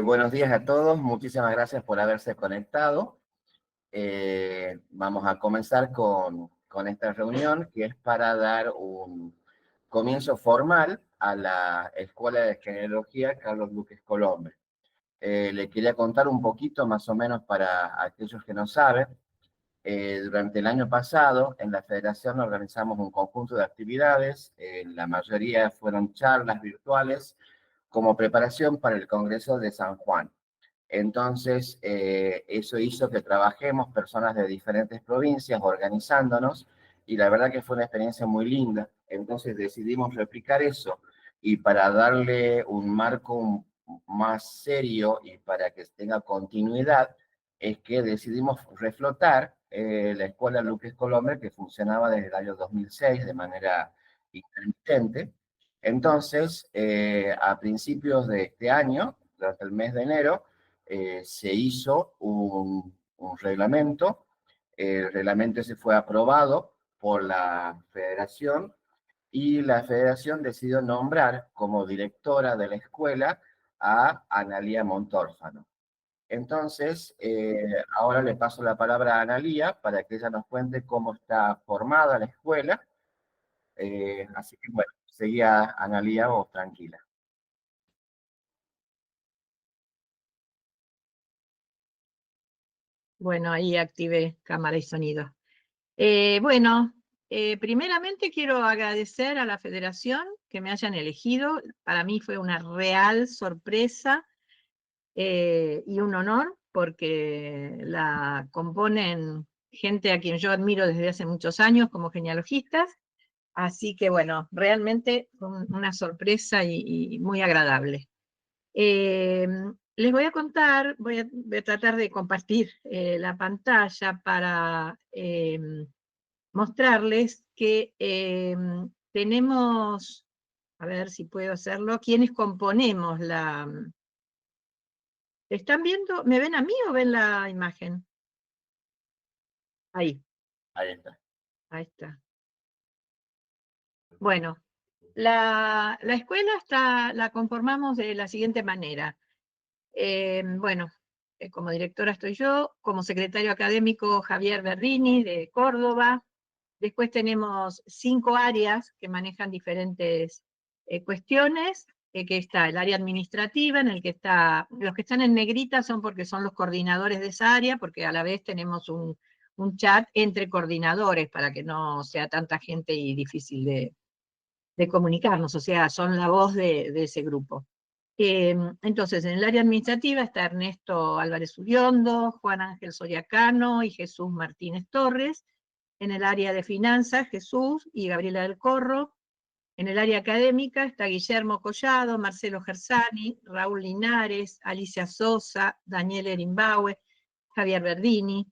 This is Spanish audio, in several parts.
Buenos días a todos, muchísimas gracias por haberse conectado. Vamos a comenzar con esta reunión que es para dar un comienzo formal a la Escuela de Genealogía Carlos Luques Colombe. Le quería contar un poquito, más o menos para aquellos que no saben. Durante el año pasado en la Federación organizamos un conjunto de actividades, la mayoría fueron charlas virtuales como preparación para el Congreso de San Juan. Entonces, eso hizo que trabajemos personas de diferentes provincias organizándonos y la verdad que fue una experiencia muy linda. Entonces decidimos replicar eso y para darle un marco más serio y para que tenga continuidad, es que decidimos reflotar la Escuela Luques Colombe que funcionaba desde el año 2006 de manera intermitente. Entonces, a principios de este año, durante el mes de enero, se hizo un reglamento. El reglamento ese fue aprobado por la federación y la federación decidió nombrar como directora de la escuela a Analía Montórfano. Entonces, ahora le paso la palabra a Analía para que ella nos cuente cómo está formada la escuela. Así que bueno, seguía Analía, vos tranquila. Bueno, ahí activé cámara y sonido. Primeramente quiero agradecer a la Federación que me hayan elegido. Para mí fue una real sorpresa y un honor, porque la componen gente a quien yo admiro desde hace muchos años como genealogistas. Así que bueno, realmente fue una sorpresa y muy agradable. Eh, Les voy a contar, voy a tratar de compartir la pantalla para mostrarles que tenemos, a ver si puedo hacerlo, quienes componemos la... ¿Están viendo? ¿Me ven a mí o ven la imagen? Ahí, Ahí está. ahí está. Bueno, la escuela la conformamos de la siguiente manera. Como directora estoy yo, como secretario académico Javier Berdini de Córdoba. Después tenemos 5 áreas que manejan diferentes cuestiones, que está el área administrativa, en el que está, los que están en negrita son porque son los coordinadores de esa área, porque a la vez tenemos un chat entre coordinadores para que no sea tanta gente y difícil de comunicarnos, o sea, son la voz de ese grupo. Entonces, en el área administrativa está Ernesto Álvarez Uriondo, Juan Ángel Soriacano y Jesús Martínez Torres. En el área de finanzas, Jesús y Gabriela del Corro. En el área académica está Guillermo Collado, Marcelo Gersani, Raúl Linares, Alicia Sosa, Daniel Erimbaue, Javier Berdini.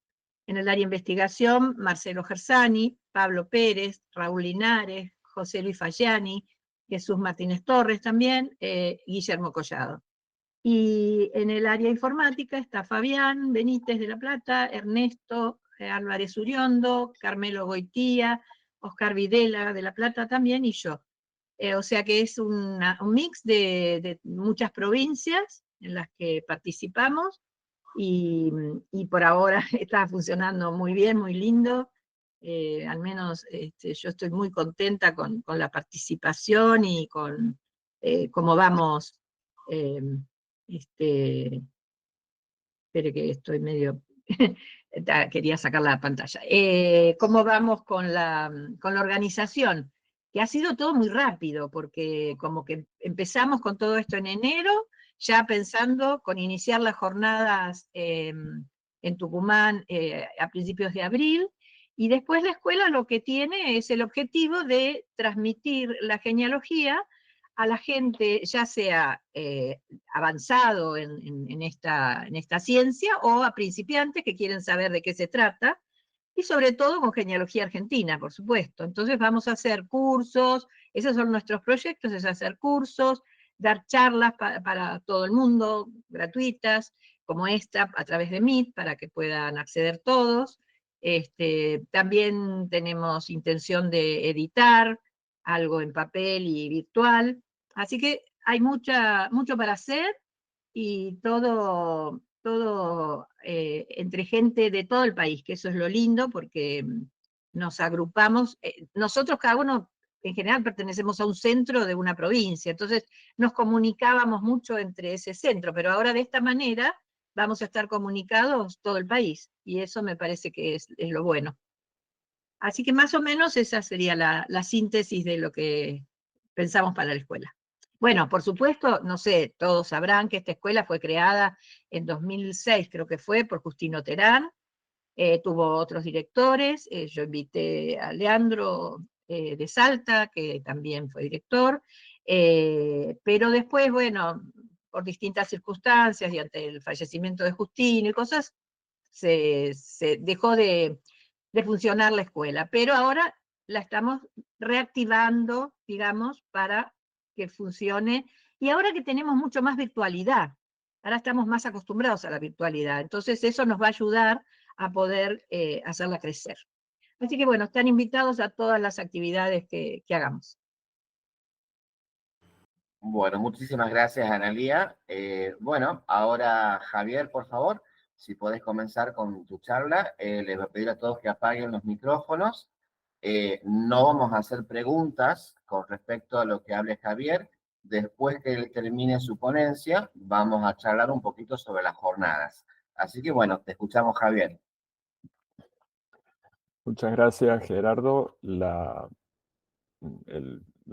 En el área de investigación, Marcelo Gersani, Pablo Pérez, Raúl Linares, José Luis Fagiani, Jesús Martínez Torres también, Guillermo Collado. Y en el área informática está Fabián Benítez de La Plata, Ernesto Álvarez Uriondo, Carmelo Goitía, Oscar Videla de La Plata también, y yo. O sea que es un mix de muchas provincias en las que participamos, y por ahora está funcionando muy bien, muy lindo. Al menos yo estoy muy contenta con la participación y con cómo vamos. Este, Espere que estoy medio... Quería sacar la pantalla. ¿Cómo vamos con la organización? Que ha sido todo muy rápido, porque como que empezamos con todo esto en enero, ya pensando con iniciar las jornadas en Tucumán a principios de abril, y después la escuela lo que tiene es el objetivo de transmitir la genealogía a la gente, ya sea avanzado en esta ciencia, o a principiantes que quieren saber de qué se trata, y sobre todo con genealogía argentina, por supuesto. Entonces vamos a hacer cursos, esos son nuestros proyectos, es hacer cursos, dar charlas para todo el mundo, gratuitas, como esta, a través de Meet, para que puedan acceder todos. También tenemos intención de editar algo en papel y virtual, así que hay mucho para hacer. y todo entre gente de todo el país, que eso es lo lindo, porque nos agrupamos. Nosotros cada uno, en general, pertenecemos a un centro de una provincia, entonces nos comunicábamos mucho entre ese centro, pero ahora de esta manera vamos a estar comunicados todo el país, y eso me parece que es lo bueno. Así que más o menos esa sería la síntesis de lo que pensamos para la escuela. Bueno, por supuesto, no sé, todos sabrán que esta escuela fue creada en 2006, creo que fue, por Justino Terán. Tuvo otros directores. Yo invité a Leandro de Salta, que también fue director. Pero después, bueno, por distintas circunstancias y ante el fallecimiento de Justino y cosas, se dejó de funcionar la escuela, pero ahora la estamos reactivando, digamos, para que funcione. Y ahora que tenemos mucho más virtualidad, ahora estamos más acostumbrados a la virtualidad, entonces eso nos va a ayudar a poder hacerla crecer. Así que bueno, están invitados a todas las actividades que hagamos. Bueno, muchísimas gracias, Analía. Bueno, ahora Javier, por favor, si podés comenzar con tu charla. Les voy a pedir a todos que apaguen los micrófonos. No vamos a hacer preguntas con respecto a lo que hable Javier. Después que él termine su ponencia, vamos a charlar un poquito sobre las jornadas. Así que bueno, te escuchamos, Javier. Muchas gracias, Gerardo. La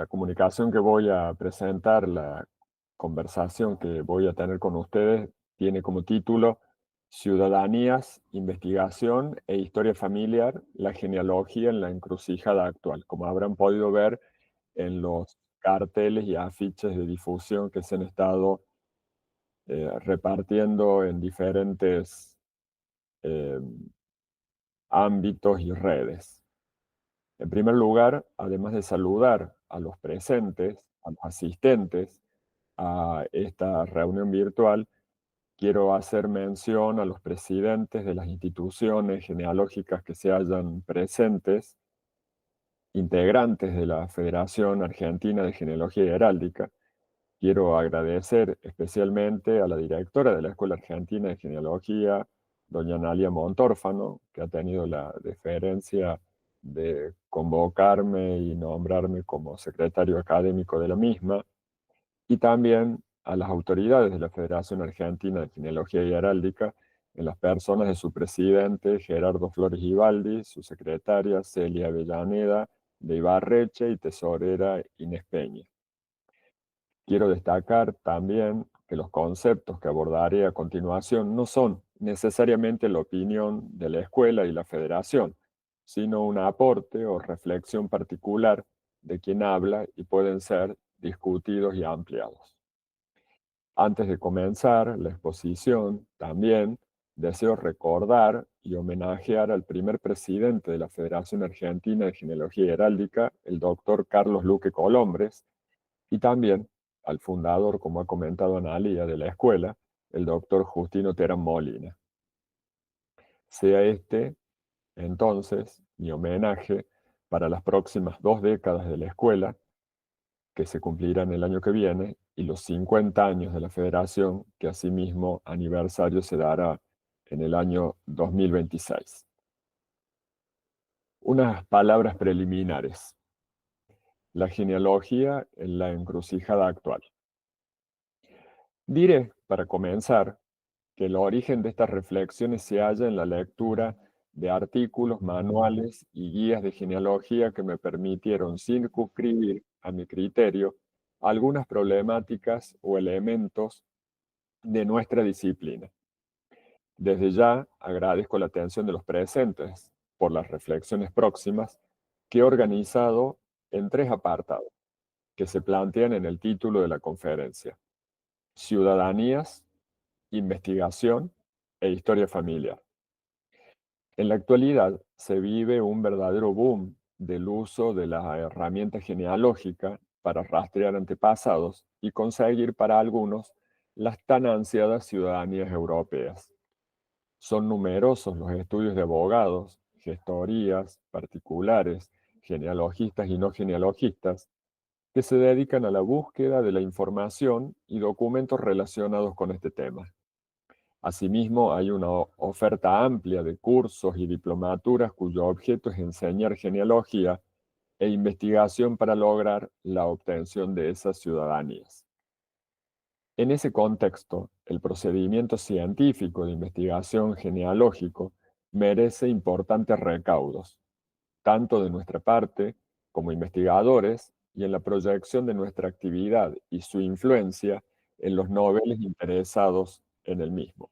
comunicación que voy a presentar, la conversación que voy a tener con ustedes, tiene como título Ciudadanías, Investigación e Historia Familiar, la genealogía en la encrucijada actual. Como habrán podido ver en los carteles y afiches de difusión que se han estado repartiendo en diferentes eh, ámbitos y redes. En primer lugar, además de saludar a los presentes, a los asistentes a esta reunión virtual, quiero hacer mención a los presidentes de las instituciones genealógicas que se hallan presentes, integrantes de la Federación Argentina de Genealogía y Heráldica. Quiero agradecer especialmente a la directora de la Escuela Argentina de Genealogía, doña Analia Montórfano, que ha tenido la deferencia de convocarme y nombrarme como secretario académico de la misma, y también a las autoridades de la Federación Argentina de Genealogía y Heráldica, en las personas de su presidente Gerardo Flores Ibaldi, su secretaria Celia Avellaneda de Ibarreche y tesorera Inés Peña. Quiero destacar también que los conceptos que abordaré a continuación no son necesariamente la opinión de la escuela y la federación, sino un aporte o reflexión particular de quien habla y pueden ser discutidos y ampliados. Antes de comenzar la exposición, también deseo recordar y homenajear al primer presidente de la Federación Argentina de Genealogía y Heráldica, el doctor Carlos Luque Colombres, y también al fundador, como ha comentado Analía, de la escuela, el doctor Justino Terán Molina. Sea este, entonces, mi homenaje para las próximas 2 décadas de la escuela, que se cumplirán el año que viene, y los 50 años de la federación, que asimismo aniversario se dará en el año 2026. Unas palabras preliminares. La genealogía en la encrucijada actual. Diré, para comenzar, que el origen de estas reflexiones se halla en la lectura de artículos, manuales y guías de genealogía que me permitieron circunscribir, a mi criterio, algunas problemáticas o elementos de nuestra disciplina. Desde ya agradezco la atención de los presentes por las reflexiones próximas que he organizado en 3 apartados que se plantean en el título de la conferencia: Ciudadanías, Investigación e Historia Familiar. En la actualidad se vive un verdadero boom del uso de la herramienta genealógica para rastrear antepasados y conseguir para algunos las tan ansiadas ciudadanías europeas. Son numerosos los estudios de abogados, gestorías, particulares, genealogistas y no genealogistas, que se dedican a la búsqueda de la información y documentos relacionados con este tema. Asimismo, hay una oferta amplia de cursos y diplomaturas cuyo objeto es enseñar genealogía e investigación para lograr la obtención de esas ciudadanías. En ese contexto, el procedimiento científico de investigación genealógico merece importantes recaudos, tanto de nuestra parte como investigadores, y en la proyección de nuestra actividad y su influencia en los noveles interesados en el mismo.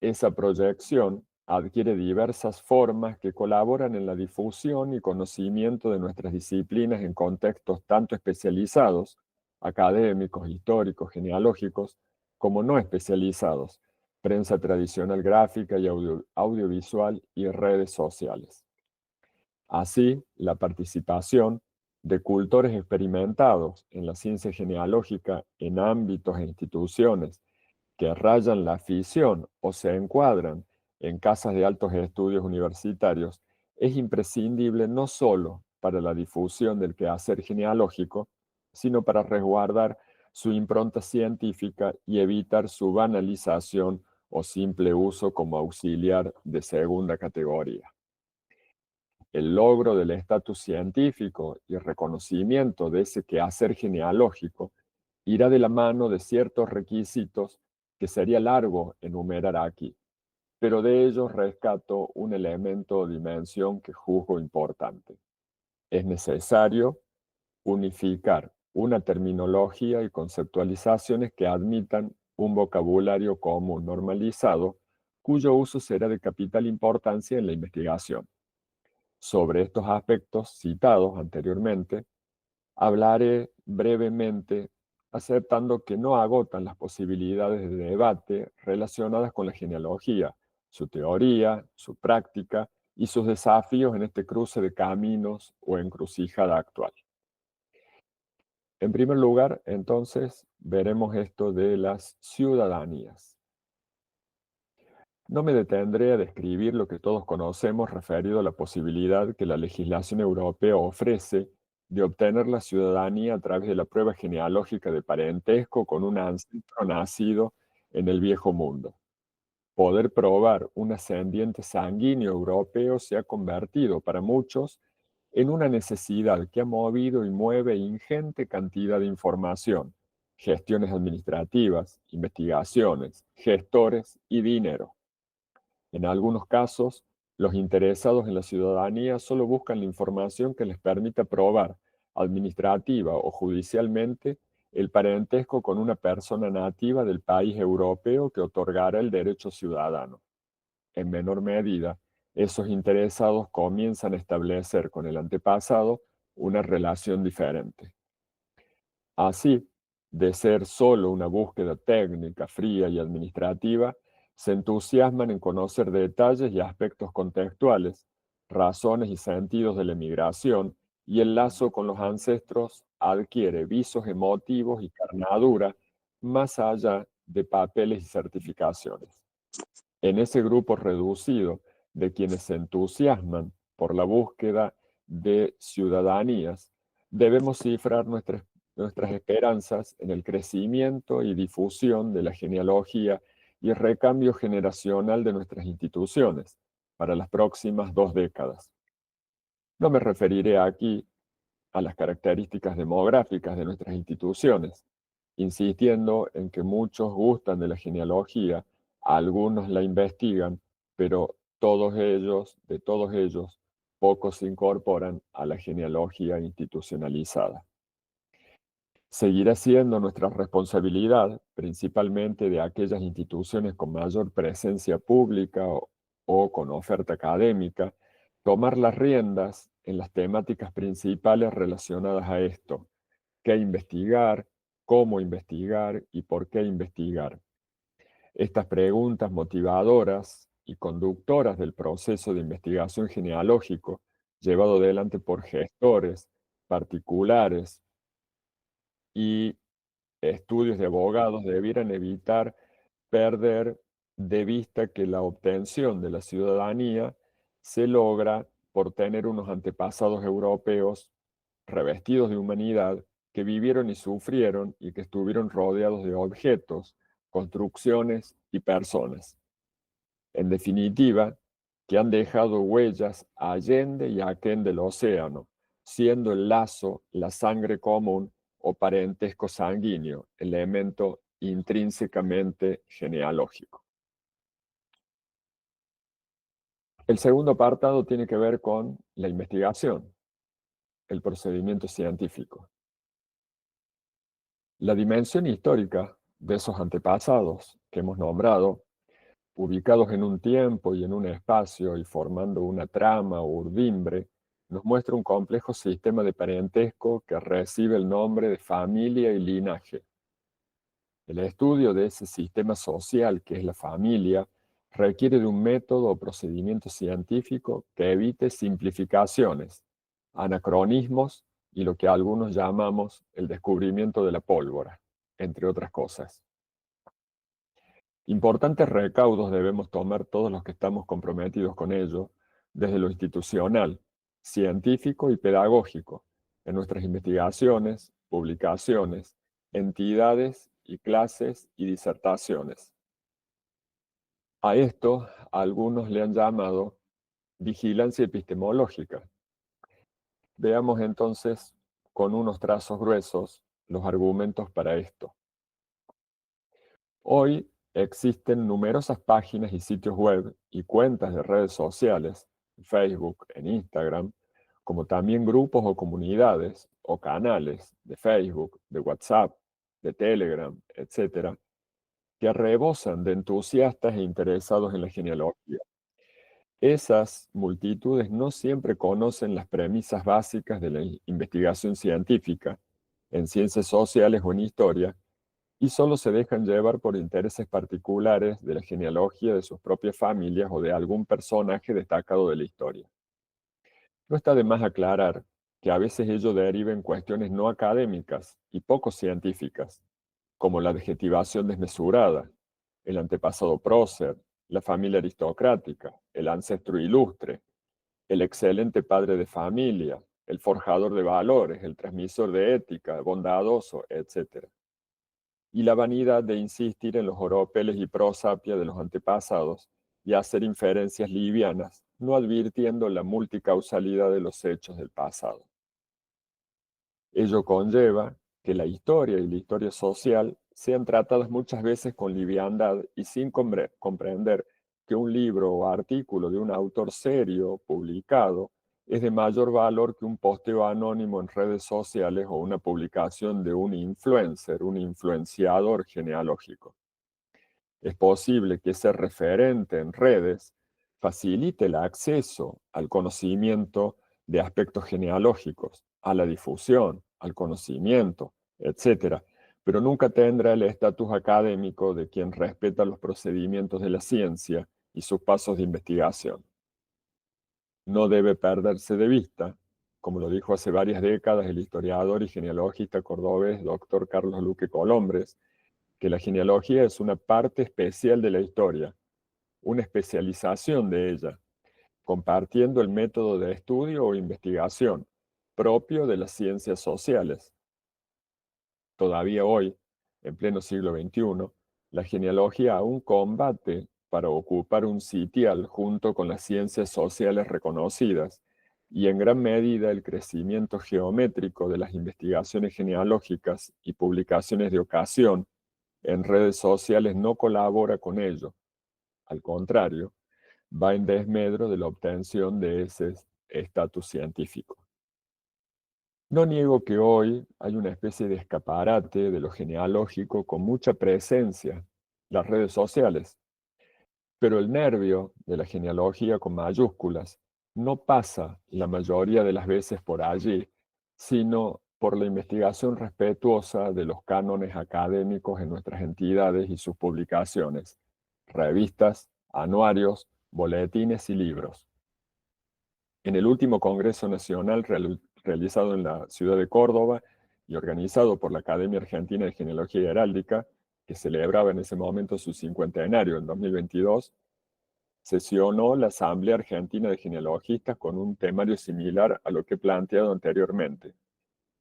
Esa proyección adquiere diversas formas que colaboran en la difusión y conocimiento de nuestras disciplinas en contextos tanto especializados, académicos, históricos, genealógicos, como no especializados, prensa tradicional gráfica y audiovisual y redes sociales. Así, la participación de cultores experimentados en la ciencia genealógica en ámbitos e instituciones que rayan la ficción o se encuadran en casas de altos estudios universitarios es imprescindible no solo para la difusión del quehacer genealógico, sino para resguardar su impronta científica y evitar su banalización o simple uso como auxiliar de segunda categoría. El logro del estatus científico y reconocimiento de ese quehacer genealógico irá de la mano de ciertos requisitos que sería largo enumerar aquí, pero de ellos rescato un elemento o dimensión que juzgo importante. Es necesario unificar una terminología y conceptualizaciones que admitan un vocabulario común normalizado, cuyo uso será de capital importancia en la investigación. Sobre estos aspectos citados anteriormente, hablaré brevemente, aceptando que no agotan las posibilidades de debate relacionadas con la genealogía, su teoría, su práctica y sus desafíos en este cruce de caminos o encrucijada actual. En primer lugar, entonces, veremos esto de las ciudadanías. No me detendré a describir lo que todos conocemos referido a la posibilidad que la legislación europea ofrece de obtener la ciudadanía a través de la prueba genealógica de parentesco con un ancestro nacido en el viejo mundo. Poder probar un ascendiente sanguíneo europeo se ha convertido para muchos en una necesidad que ha movido y mueve ingente cantidad de información, gestiones administrativas, investigaciones, gestores y dinero. En algunos casos, los interesados en la ciudadanía solo buscan la información que les permita probar, administrativa o judicialmente, el parentesco con una persona nativa del país europeo que otorgará el derecho ciudadano. En menor medida, esos interesados comienzan a establecer con el antepasado una relación diferente. Así, de ser solo una búsqueda técnica, fría y administrativa, se entusiasman en conocer detalles y aspectos contextuales, razones y sentidos de la emigración, y el lazo con los ancestros adquiere visos emotivos y carnadura más allá de papeles y certificaciones. En ese grupo reducido de quienes se entusiasman por la búsqueda de ciudadanías, debemos cifrar nuestras esperanzas en el crecimiento y difusión de la genealogía y el recambio generacional de nuestras instituciones para las próximas 2 décadas. No me referiré aquí a las características demográficas de nuestras instituciones, insistiendo en que muchos gustan de la genealogía, algunos la investigan, pero de todos ellos, pocos se incorporan a la genealogía institucionalizada. Seguirá siendo nuestra responsabilidad, principalmente de aquellas instituciones con mayor presencia pública o con oferta académica, tomar las riendas en las temáticas principales relacionadas a esto: qué investigar, cómo investigar y por qué investigar. Estas preguntas motivadoras y conductoras del proceso de investigación genealógico, llevado adelante por gestores, particulares y estudios de abogados, debieran evitar perder de vista que la obtención de la ciudadanía se logra por tener unos antepasados europeos revestidos de humanidad que vivieron y sufrieron y que estuvieron rodeados de objetos, construcciones y personas. En definitiva, que han dejado huellas allende y aquén del océano, siendo el lazo, la sangre común o parentesco sanguíneo, elemento intrínsecamente genealógico. El segundo apartado tiene que ver con la investigación, el procedimiento científico. La dimensión histórica de esos antepasados que hemos nombrado, ubicados en un tiempo y en un espacio y formando una trama o urdimbre, nos muestra un complejo sistema de parentesco que recibe el nombre de familia y linaje. El estudio de ese sistema social que es la familia requiere de un método o procedimiento científico que evite simplificaciones, anacronismos y lo que algunos llamamos el descubrimiento de la pólvora, entre otras cosas. Importantes recaudos debemos tomar todos los que estamos comprometidos con ello, desde lo institucional, científico y pedagógico, en nuestras investigaciones, publicaciones, entidades y clases y disertaciones. A esto algunos le han llamado vigilancia epistemológica. Veamos entonces con unos trazos gruesos los argumentos para esto. Hoy existen numerosas páginas y sitios web y cuentas de redes sociales, en Facebook, en Instagram, como también grupos o comunidades o canales de Facebook, de WhatsApp, de Telegram, etc., que rebosan de entusiastas e interesados en la genealogía. Esas multitudes no siempre conocen las premisas básicas de la investigación científica, en ciencias sociales o en historia, y solo se dejan llevar por intereses particulares de la genealogía de sus propias familias o de algún personaje destacado de la historia. No está de más aclarar que a veces ello deriva en cuestiones no académicas y poco científicas, como la adjetivación desmesurada, el antepasado prócer, la familia aristocrática, el ancestro ilustre, el excelente padre de familia, el forjador de valores, el transmisor de ética, bondadoso, etc. Y la vanidad de insistir en los oropeles y prosapia de los antepasados y hacer inferencias livianas, no advirtiendo la multicausalidad de los hechos del pasado. Ello conlleva que la historia y la historia social sean tratadas muchas veces con liviandad y sin comprender que un libro o artículo de un autor serio, publicado, es de mayor valor que un posteo anónimo en redes sociales o una publicación de un influencer, un influenciador genealógico. Es posible que ese referente en redes facilite el acceso al conocimiento de aspectos genealógicos, a la difusión, al conocimiento, etc., pero nunca tendrá el estatus académico de quien respeta los procedimientos de la ciencia y sus pasos de investigación. No debe perderse de vista, como lo dijo hace varias décadas el historiador y genealogista cordobés Dr. Carlos Luque Colombres, que la genealogía es una parte especial de la historia, una especialización de ella, compartiendo el método de estudio o investigación propio de las ciencias sociales. Todavía hoy, en pleno siglo XXI, la genealogía aún combate para ocupar un sitial junto con las ciencias sociales reconocidas, y en gran medida el crecimiento geométrico de las investigaciones genealógicas y publicaciones de ocasión en redes sociales no colabora con ello. Al contrario, va en desmedro de la obtención de ese estatus científico. No niego que hoy hay una especie de escaparate de lo genealógico con mucha presencia, las redes sociales, pero el nervio de la genealogía con mayúsculas no pasa la mayoría de las veces por allí, sino por la investigación respetuosa de los cánones académicos en nuestras entidades y sus publicaciones, revistas, anuarios, boletines y libros. En el último Congreso Nacional realizado en la ciudad de Córdoba y organizado por la Academia Argentina de Genealogía y Heráldica, que celebraba en ese momento su cincuentenario en 2022, sesionó la Asamblea Argentina de Genealogistas con un temario similar a lo que he planteado anteriormente.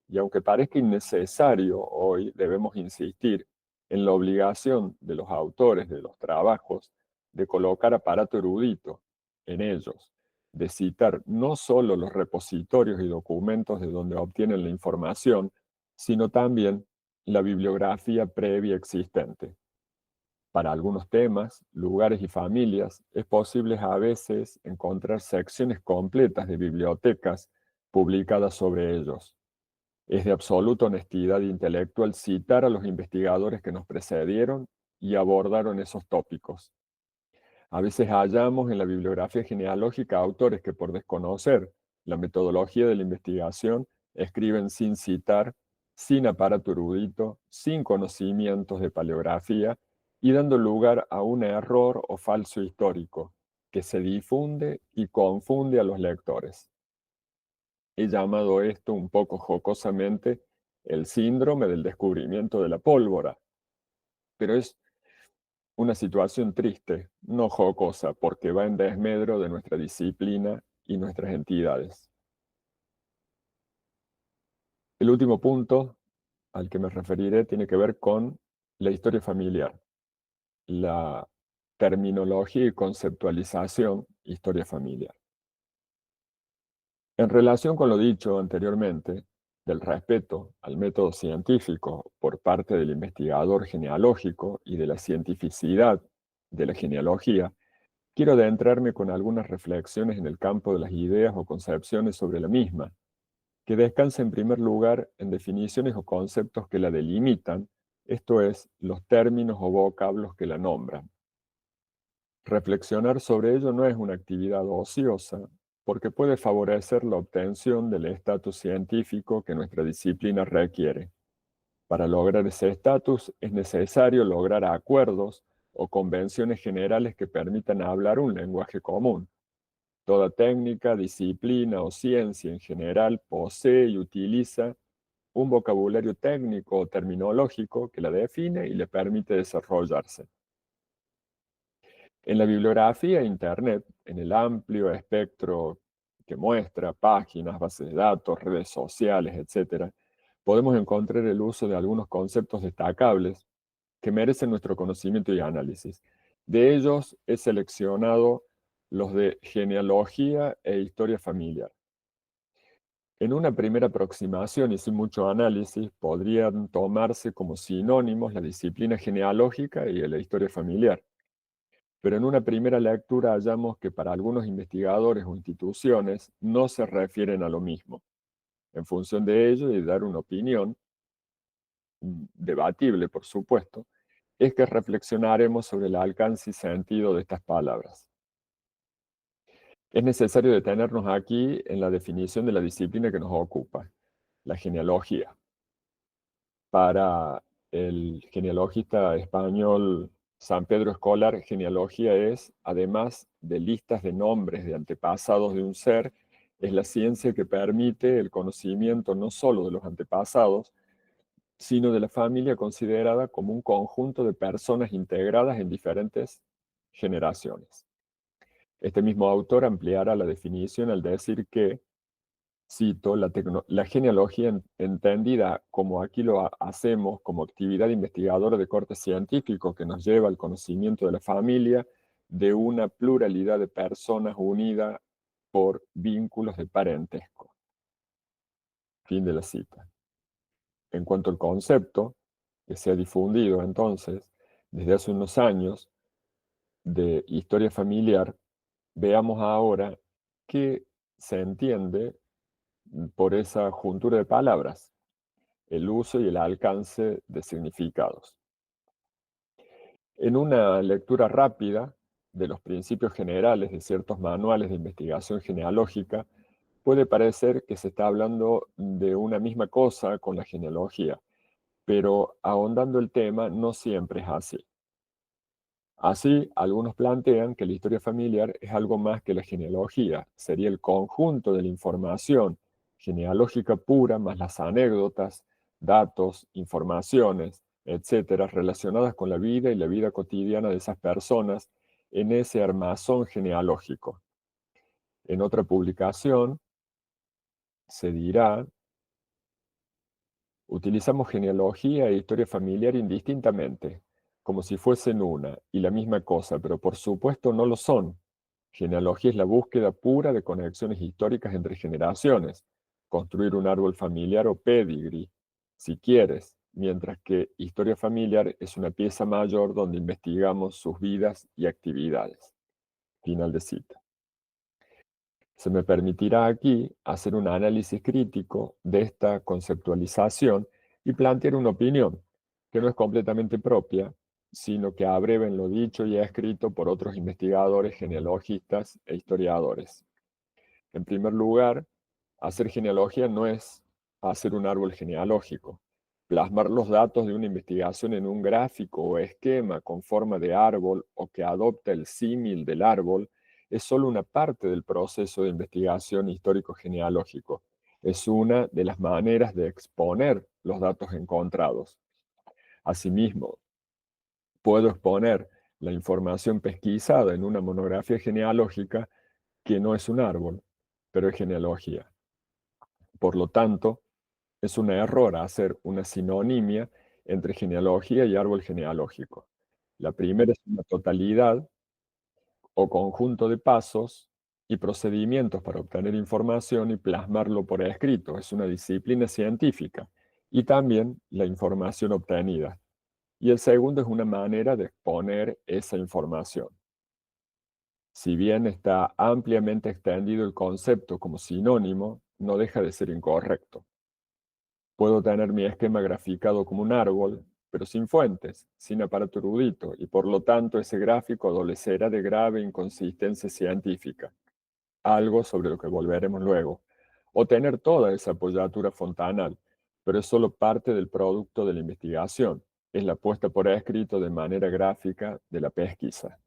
Y aunque parezca innecesario hoy, debemos insistir en la obligación de los autores de los trabajos de colocar aparato erudito en ellos, de citar no solo los repositorios y documentos de donde obtienen la información, sino también la bibliografía previa existente. Para algunos temas, lugares y familias, es posible a veces encontrar secciones completas de bibliotecas publicadas sobre ellos. Es de absoluta honestidad intelectual citar a los investigadores que nos precedieron y abordaron esos tópicos. A veces hallamos en la bibliografía genealógica autores que por desconocer la metodología de la investigación escriben sin citar, sin aparato erudito, sin conocimientos de paleografía y dando lugar a un error o falso histórico que se difunde y confunde a los lectores. He llamado esto un poco jocosamente el síndrome del descubrimiento de la pólvora, pero es una situación triste, no jocosa, porque va en desmedro de nuestra disciplina y nuestras entidades. El último punto al que me referiré tiene que ver con la historia familiar, la terminología y conceptualización historia familiar. En relación con lo dicho anteriormente, del respeto al método científico por parte del investigador genealógico y de la cientificidad de la genealogía, quiero adentrarme con algunas reflexiones en el campo de las ideas o concepciones sobre la misma, que descansa en primer lugar en definiciones o conceptos que la delimitan, esto es, los términos o vocablos que la nombran. Reflexionar sobre ello no es una actividad ociosa, porque puede favorecer la obtención del estatus científico que nuestra disciplina requiere. Para lograr ese estatus es necesario lograr acuerdos o convenciones generales que permitan hablar un lenguaje común. Toda técnica, disciplina o ciencia en general posee y utiliza un vocabulario técnico o terminológico que la define y le permite desarrollarse. En la bibliografía e Internet, en el amplio espectro que muestra páginas, bases de datos, redes sociales, etc., podemos encontrar el uso de algunos conceptos destacables que merecen nuestro conocimiento y análisis. De ellos he seleccionado los de genealogía e historia familiar. En una primera aproximación y sin mucho análisis, podrían tomarse como sinónimos la disciplina genealógica y la historia familiar. Pero en una primera lectura hallamos que para algunos investigadores o instituciones no se refieren a lo mismo. En función de ello y de dar una opinión, debatible por supuesto, es que reflexionaremos sobre el alcance y sentido de estas palabras. Es necesario detenernos aquí en la definición de la disciplina que nos ocupa, la genealogía. Para el genealogista español San Pedro Escolar, genealogía es, además de listas de nombres de antepasados de un ser, es la ciencia que permite el conocimiento no solo de los antepasados, sino de la familia considerada como un conjunto de personas integradas en diferentes generaciones. Este mismo autor ampliará la definición al decir que, cito, la genealogía entendida como aquí lo hacemos como actividad investigadora de corte científico que nos lleva al conocimiento de la familia de una pluralidad de personas unidas por vínculos de parentesco. Fin de la cita. En cuanto al concepto, que se ha difundido entonces desde hace unos años de historia familiar, veamos ahora qué se entiende por esa juntura de palabras, el uso y el alcance de significados. En una lectura rápida de los principios generales de ciertos manuales de investigación genealógica, puede parecer que se está hablando de una misma cosa con la genealogía, pero ahondando el tema no siempre es así. Así, algunos plantean que la historia familiar es algo más que la genealogía, sería el conjunto de la información genealógica pura más las anécdotas, datos, informaciones, etcétera, relacionadas con la vida y la vida cotidiana de esas personas en ese armazón genealógico. En otra publicación se dirá Utilizamos genealogía e historia familiar indistintamente, como si fuesen una y la misma cosa, pero por supuesto no lo son. Genealogía es la búsqueda pura de conexiones históricas entre generaciones, construir un árbol familiar o pedigree, si quieres, mientras que historia familiar es una pieza mayor donde investigamos sus vidas y actividades. Final de cita. Se me permitirá aquí hacer un análisis crítico de esta conceptualización y plantear una opinión, que no es completamente propia, sino que abreva en lo dicho y escrito por otros investigadores, genealogistas e historiadores. En primer lugar, hacer genealogía no es hacer un árbol genealógico. Plasmar los datos de una investigación en un gráfico o esquema con forma de árbol o que adopta el símil del árbol es solo una parte del proceso de investigación histórico-genealógico. Es una de las maneras de exponer los datos encontrados. Asimismo, puedo exponer la información pesquisada en una monografía genealógica que no es un árbol, pero es genealogía. Por lo tanto, es un error hacer una sinonimia entre genealogía y árbol genealógico. La primera es una totalidad o conjunto de pasos y procedimientos para obtener información y plasmarlo por escrito. Es una disciplina científica y también la información obtenida. Y el segundo es una manera de exponer esa información. Si bien está ampliamente extendido el concepto como sinónimo, no deja de ser incorrecto. Puedo tener mi esquema graficado como un árbol, pero sin fuentes, sin aparato erudito, y por lo tanto ese gráfico adolecerá de grave inconsistencia científica, algo sobre lo que volveremos luego, o tener toda esa apoyatura fontanal, pero es solo parte del producto de la investigación, es la puesta por escrito de manera gráfica de la pesquisa.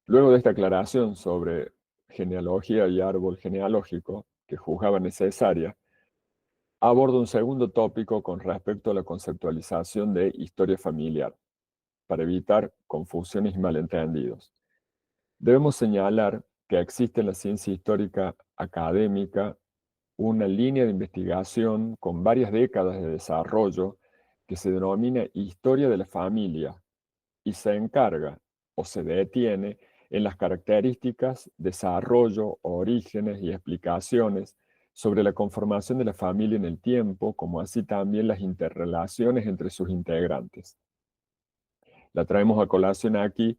Luego de esta aclaración sobre genealogía y árbol genealógico, que juzgaba necesaria, abordo un segundo tópico con respecto a la conceptualización de historia familiar, para evitar confusiones y malentendidos. Debemos señalar que existe en la ciencia histórica académica una línea de investigación con varias décadas de desarrollo que se denomina historia de la familia y se encarga o se detiene en las características, desarrollo, orígenes y explicaciones sobre la conformación de la familia en el tiempo, como así también las interrelaciones entre sus integrantes. La traemos a colación aquí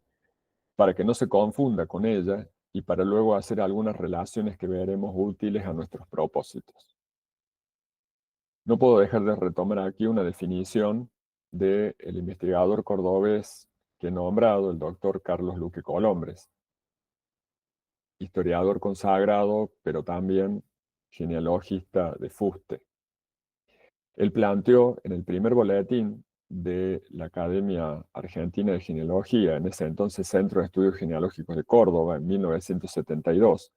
para que no se confunda con ella y para luego hacer algunas relaciones que veremos útiles a nuestros propósitos. No puedo dejar de retomar aquí una definición del investigador cordobés que he nombrado, el doctor Carlos Luque Colombres, historiador consagrado, pero también genealogista de fuste. Él planteó en el primer boletín de la Academia Argentina de Genealogía, en ese entonces Centro de Estudios Genealógicos de Córdoba, en 1972,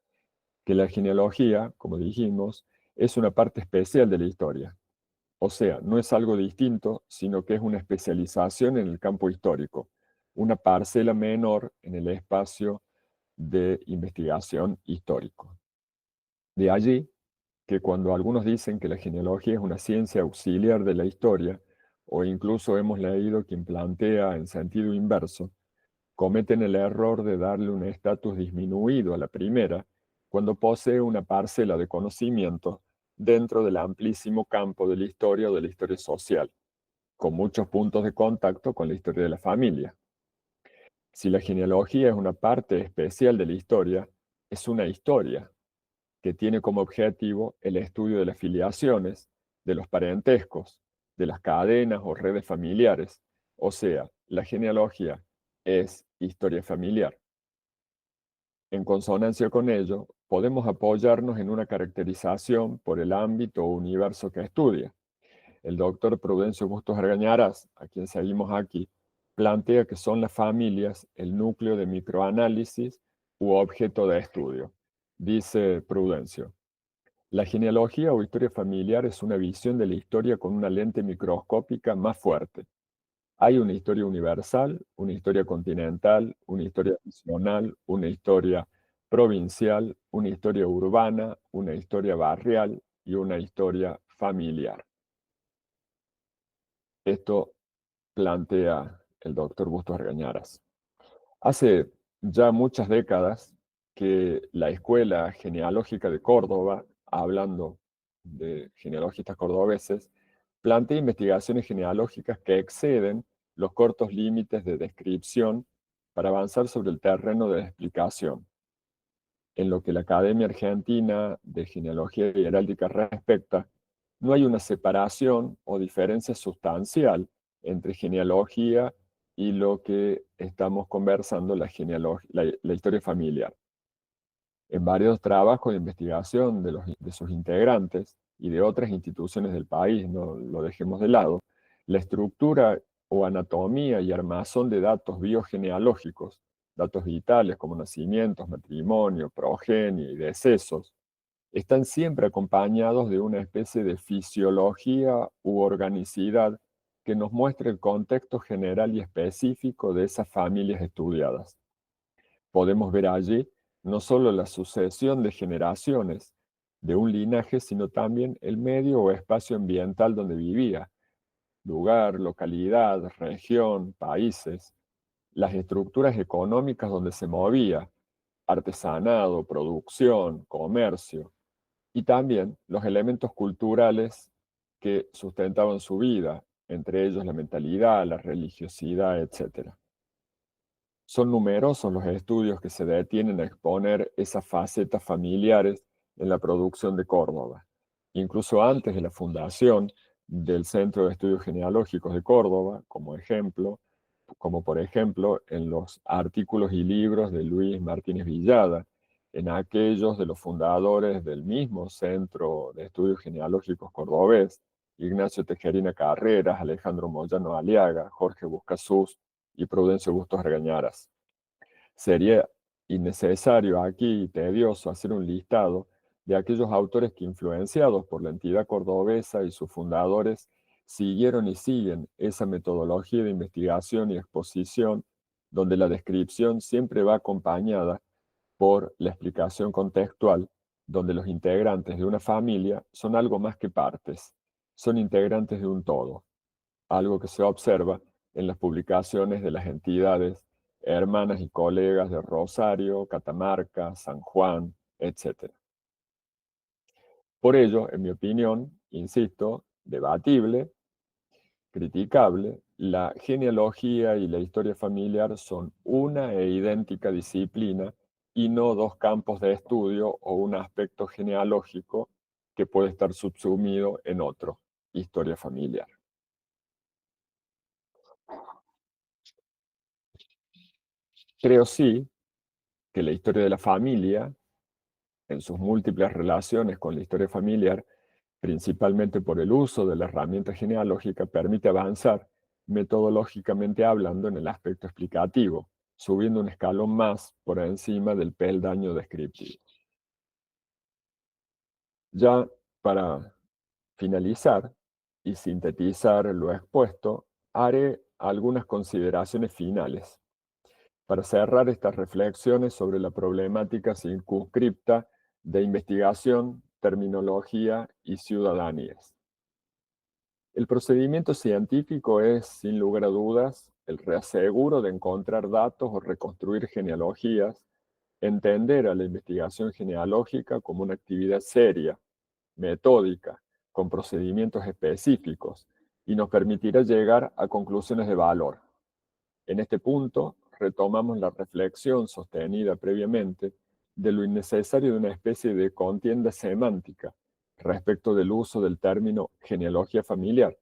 que la genealogía, como dijimos, es una parte especial de la historia. O sea, no es algo distinto, sino que es una especialización en el campo histórico, una parcela menor en el espacio de investigación histórico. De allí que cuando algunos dicen que la genealogía es una ciencia auxiliar de la historia, o incluso hemos leído quien plantea en sentido inverso, cometen el error de darle un estatus disminuido a la primera cuando posee una parcela de conocimiento dentro del amplísimo campo de la historia o de la historia social, con muchos puntos de contacto con la historia de la familia. Si la genealogía es una parte especial de la historia, es una historia que tiene como objetivo el estudio de las filiaciones, de los parentescos, de las cadenas o redes familiares. O sea, la genealogía es historia familiar. En consonancia con ello, podemos apoyarnos en una caracterización por el ámbito o universo que estudia. El doctor Prudencio Bustos Argañarás, a quien seguimos aquí, plantea que son las familias el núcleo de microanálisis u objeto de estudio. Dice Prudencio: la genealogía o historia familiar es una visión de la historia con una lente microscópica más fuerte. Hay una historia universal, una historia continental, una historia nacional, una historia provincial, una historia urbana, una historia barrial, y una historia familiar. Esto plantea el doctor Bustos Argañarás. Hace ya muchas décadas que la Escuela Genealógica de Córdoba, hablando de genealogistas cordobeses, plantea investigaciones genealógicas que exceden los cortos límites de descripción para avanzar sobre el terreno de la explicación. En lo que la Academia Argentina de Genealogía y Heráldica respecta, no hay una separación o diferencia sustancial entre genealogía y lo que estamos conversando, la historia familiar. En varios trabajos de investigación de sus integrantes y de otras instituciones del país, no lo dejemos de lado, la estructura o anatomía y armazón de datos biogenealógicos, datos vitales como nacimientos, matrimonio, progenie y decesos, están siempre acompañados de una especie de fisiología u organicidad que nos muestra el contexto general y específico de esas familias estudiadas. Podemos ver allí no solo la sucesión de generaciones de un linaje, sino también el medio o espacio ambiental donde vivía, lugar, localidad, región, países, las estructuras económicas donde se movía, artesanado, producción, comercio, y también los elementos culturales que sustentaban su vida, entre ellos la mentalidad, la religiosidad, etc. Son numerosos los estudios que se detienen a exponer esas facetas familiares en la producción de Córdoba. Incluso antes de la fundación del Centro de Estudios Genealógicos de Córdoba, como por ejemplo en los artículos y libros de Luis Martínez Villada, en aquellos de los fundadores del mismo Centro de Estudios Genealógicos cordobés, Ignacio Tejerina Carreras, Alejandro Moyano Aliaga, Jorge Buscasús y Prudencio Bustos Argañarás. Sería innecesario aquí y tedioso hacer un listado de aquellos autores que, influenciados por la entidad cordobesa y sus fundadores, siguieron y siguen esa metodología de investigación y exposición donde la descripción siempre va acompañada por la explicación contextual, donde los integrantes de una familia son algo más que partes, son integrantes de un todo, algo que se observa en las publicaciones de las entidades hermanas y colegas de Rosario, Catamarca, San Juan, etc. Por ello, en mi opinión, insisto, debatible, criticable, la genealogía y la historia familiar son una e idéntica disciplina y no dos campos de estudio o un aspecto genealógico que puede estar subsumido en otro, historia familiar. Creo sí que la historia de la familia, en sus múltiples relaciones con la historia familiar, principalmente por el uso de la herramienta genealógica, permite avanzar metodológicamente hablando en el aspecto explicativo, subiendo un escalón más por encima del peldaño descriptivo. Ya para finalizar y sintetizar lo expuesto, haré algunas consideraciones finales para cerrar estas reflexiones sobre la problemática circunscripta de investigación, terminología y ciudadanías. El procedimiento científico es, sin lugar a dudas, el reaseguro de encontrar datos o reconstruir genealogías, entender a la investigación genealógica como una actividad seria, metódica, con procedimientos específicos, y nos permitirá llegar a conclusiones de valor. En este punto, retomamos la reflexión sostenida previamente de lo innecesario de una especie de contienda semántica respecto del uso del término genealogía familiar.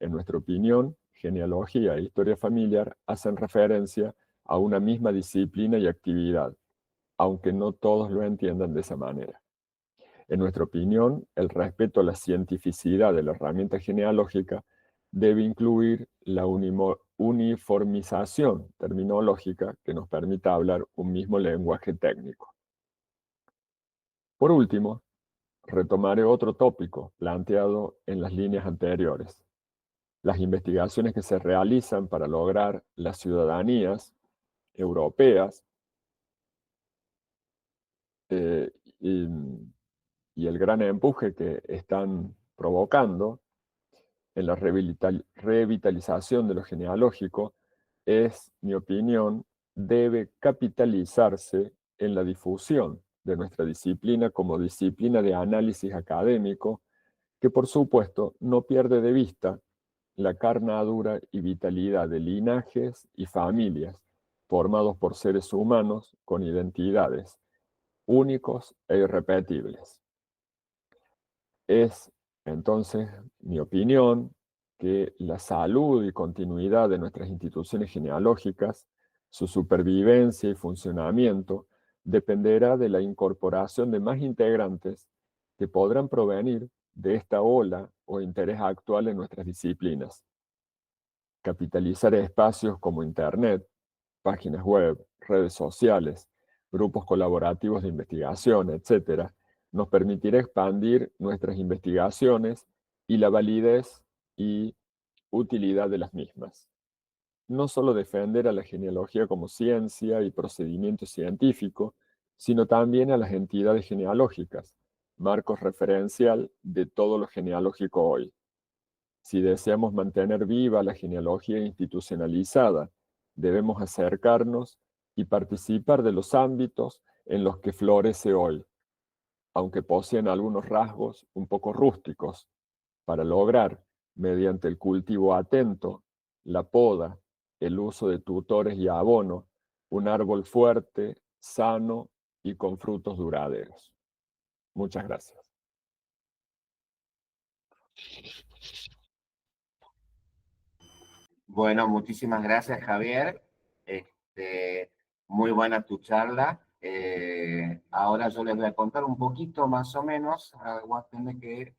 En nuestra opinión, genealogía e historia familiar hacen referencia a una misma disciplina y actividad, aunque no todos lo entiendan de esa manera. En nuestra opinión, el respeto a la cientificidad de la herramienta genealógica debe incluir la uniformización terminológica que nos permita hablar un mismo lenguaje técnico. Por último, retomaré otro tópico planteado en las líneas anteriores. Las investigaciones que se realizan para lograr las ciudadanías europeas y y el gran empuje que están provocando en la revitalización de lo genealógico es, mi opinión, debe capitalizarse en la difusión de nuestra disciplina como disciplina de análisis académico, que por supuesto no pierde de vista la carnadura y vitalidad de linajes y familias formados por seres humanos con identidades únicos e irrepetibles. Es entonces mi opinión que la salud y continuidad de nuestras instituciones genealógicas, su supervivencia y funcionamiento, dependerá de la incorporación de más integrantes que podrán provenir de esta ola o interés actual en nuestras disciplinas. Capitalizar espacios como Internet, páginas web, redes sociales, grupos colaborativos de investigación, etc., nos permitirá expandir nuestras investigaciones y la validez y utilidad de las mismas. No solo defender a la genealogía como ciencia y procedimiento científico, sino también a las entidades genealógicas, marcos referencial de todo lo genealógico hoy. Si deseamos mantener viva la genealogía institucionalizada, debemos acercarnos y participar de los ámbitos en los que florece hoy, aunque poseen algunos rasgos un poco rústicos, para lograr, mediante el cultivo atento, la poda, el uso de tutores y abono, un árbol fuerte, sano y con frutos duraderos. Muchas gracias. Bueno, muchísimas gracias, Javier. Muy buena tu charla. Ahora yo les voy a contar un poquito más o menos. Aguántenme que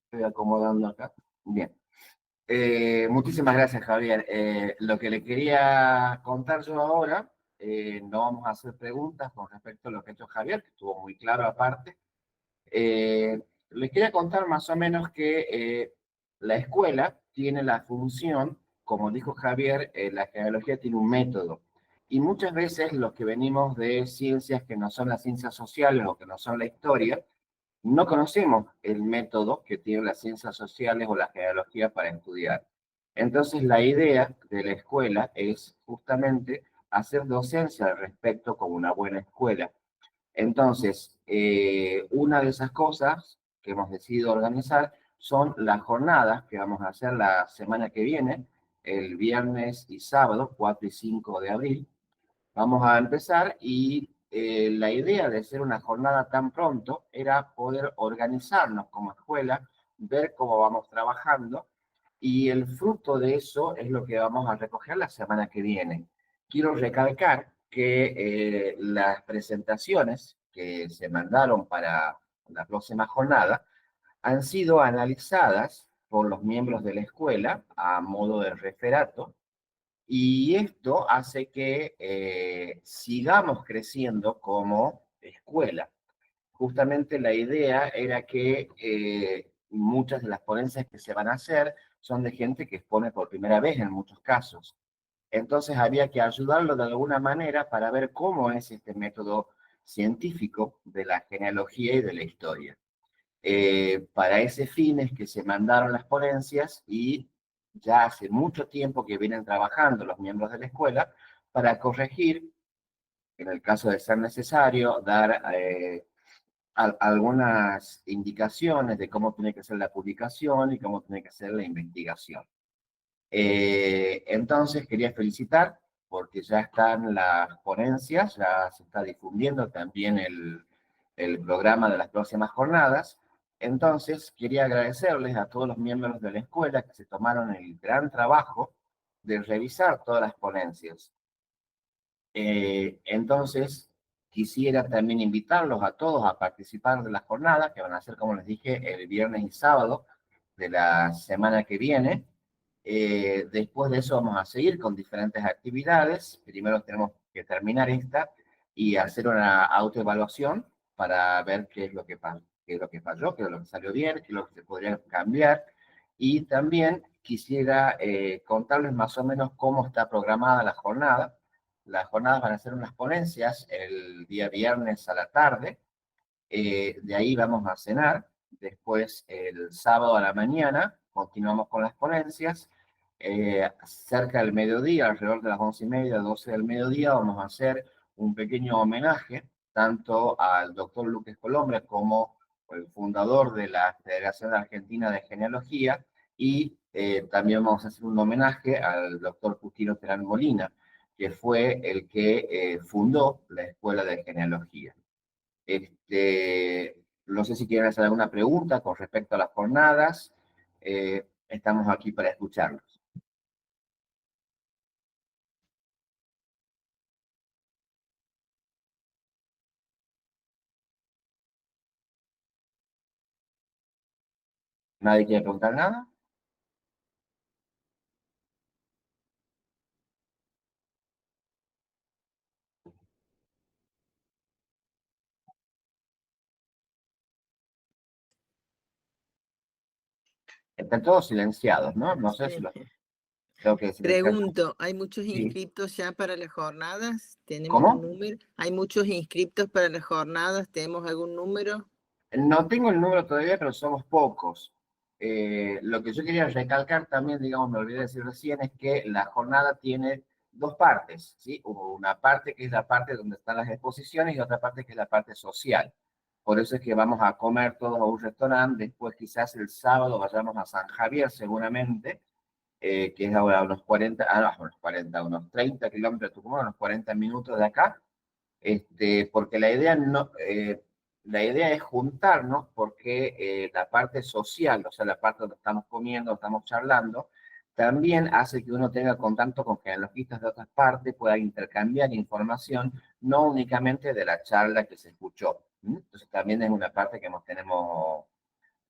estoy acomodando acá. Bien. Muchísimas gracias, Javier. Lo que le quería contar yo ahora, no vamos a hacer preguntas con respecto a lo que ha hecho Javier, que estuvo muy claro aparte. Les quería contar más o menos que la escuela tiene la función, como dijo Javier, la genealogía tiene un método. Y muchas veces los que venimos de ciencias que no son las ciencias sociales o que no son la historia, no conocemos el método que tienen las ciencias sociales o la genealogía para estudiar. Entonces, la idea de la escuela es justamente hacer docencia al respecto como una buena escuela. Entonces, una de esas cosas que hemos decidido organizar son las jornadas que vamos a hacer la semana que viene, el viernes y sábado, 4 y 5 de abril. Vamos a empezar y la idea de hacer una jornada tan pronto era poder organizarnos como escuela, ver cómo vamos trabajando y el fruto de eso es lo que vamos a recoger la semana que viene. Quiero recalcar que las presentaciones que se mandaron para la próxima jornada han sido analizadas por los miembros de la escuela a modo de referato y esto hace que sigamos creciendo como escuela. Justamente la idea era que muchas de las ponencias que se van a hacer son de gente que expone por primera vez en muchos casos. Entonces había que ayudarlo de alguna manera para ver cómo es este método científico de la genealogía y de la historia. Para ese fin es que se mandaron las ponencias y ya hace mucho tiempo que vienen trabajando los miembros de la escuela para corregir, en el caso de ser necesario, dar algunas indicaciones de cómo tiene que ser la publicación y cómo tiene que ser la investigación. Entonces quería felicitar porque ya están las ponencias, ya se está difundiendo también el programa de las próximas jornadas. Entonces quería agradecerles a todos los miembros de la escuela que se tomaron el gran trabajo de revisar todas las ponencias. Entonces, quisiera también invitarlos a todos a participar de las jornadas, que van a ser, como les dije, el viernes y sábado de la semana que viene. Después de eso vamos a seguir con diferentes actividades. Primero tenemos que terminar esta y hacer una autoevaluación para ver qué es lo que qué es lo que falló, qué es lo que salió bien, qué es lo que se podría cambiar. Y también quisiera contarles más o menos cómo está programada la jornada. Las jornadas van a ser unas ponencias el día viernes a la tarde, De ahí vamos a cenar. Después, el sábado a la mañana, continuamos con las ponencias. Cerca del mediodía, alrededor de las 11:30, 12 del mediodía, vamos a hacer un pequeño homenaje tanto al doctor Luque Colombre como el fundador de la Federación Argentina de Genealogía, y también vamos a hacer un homenaje al doctor Justino Terán Molina, que fue el que fundó la Escuela de Genealogía. No sé si quieren hacer alguna pregunta con respecto a las jornadas. Estamos aquí para escucharlos. ¿Nadie quiere preguntar nada? Están todos silenciados, ¿no? No sé si los tengo que silenciar. Pregunto, ¿hay muchos Sí. inscriptos ya para las jornadas? ¿Tenemos ¿Cómo? un número? ¿Hay muchos inscriptos para las jornadas? ¿Tenemos algún número? No tengo el número todavía, pero somos pocos. Lo que yo quería recalcar también, digamos, me olvidé de decir recién, es que la jornada tiene dos partes, ¿sí? Una parte que es la parte donde están las exposiciones y otra parte que es la parte social. Por eso es que vamos a comer todos a un restaurante, después quizás el sábado vayamos a San Javier seguramente, que es ahora unos 40, unos 30 kilómetros de Tucumán, unos 40 minutos de acá, porque la idea es juntarnos porque la parte social, o sea, la parte donde estamos comiendo, estamos charlando, también hace que uno tenga contacto con genealogistas de otras partes, pueda intercambiar información, no únicamente de la charla que se escuchó. Entonces también es una parte que nos tenemos